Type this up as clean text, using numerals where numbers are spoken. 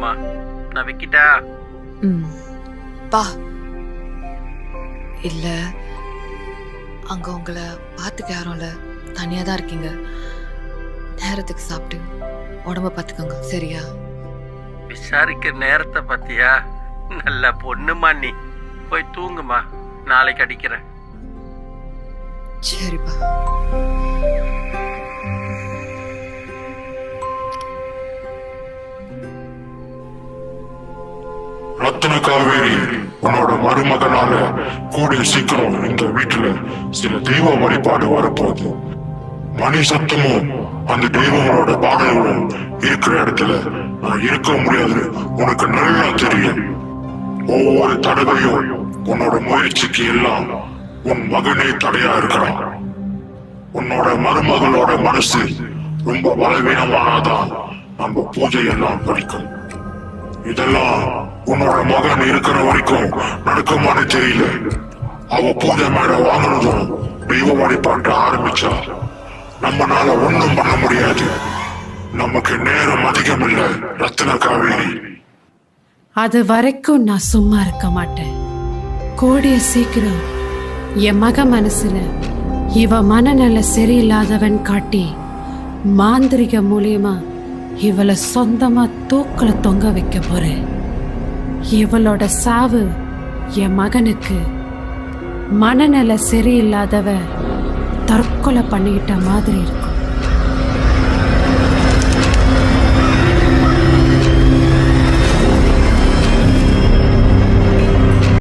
போதுமா? நான் வைக்கிட்டா? பா இல்ல, அங்க உங்களை பார்த்துக்க யாரும் இல்ல, தனியா தான் இருக்கீங்க. நேரத்துக்கு சாப்பிட்டு உடம்ப பார்த்துக்கோங்க, சரியா? விசாரிக்கிற நேரத்தை பத்தியா? நல்ல பொண்ணுமா நீ. போய் தூங்குமா, நாளைக்கு அடிக்கிறேன். சரிப்பா. ரத்ன காவேரி, உன்னோட மருமகனால கூடிய சீக்கிரம் இந்த வீட்டுல சில தெய்வ வழிபாடு வரப்போகுது. மணி சத்தமும் அந்த தெய்வங்களோட பாடல்களும் இருக்கிற இடத்துல நான் இருக்க முடியாது, உனக்கு நல்லா தெரியும். ஒவ்வொரு தடவையும் உன்னோட முயற்சிக்கு எல்லாம் உன் மகனே தடையா இருக்கிறான். உன்னோட மருமகளோட மனசு ரொம்ப பலவீனமானாதான் நம்ம பூஜை எல்லாம் படிக்கும். இதெல்லாம் உன்னோட மகன் இருக்கிற வரைக்கும் நடக்குமான்னு தெரியல. அவ பூஜை மேல வாங்கினதும் தெய்வ வழிபாட்ட ஆரம்பிச்சா நம்மனால ஒண்ணும் பண்ண முடியாது. நமக்கு நேரம் அதிகம் இல்ல ரத்ன காவேரி. அது வரைக்கும் நான் சும்மா இருக்க மாட்டேன். கூடிய சீக்கிரம் என் மக மனசுல இவ மனநல சரியில்லாதவன் காட்டி மாந்திரிக மூலியமா இவளை சொந்தமா தூக்கல தொங்க வைக்க போறேன். இவளோட சாவு என் மகனுக்கு மனநல சரியில்லாதவ தற்கொலை பண்ணிக்கிட்ட மாதிரி இருக்கும்.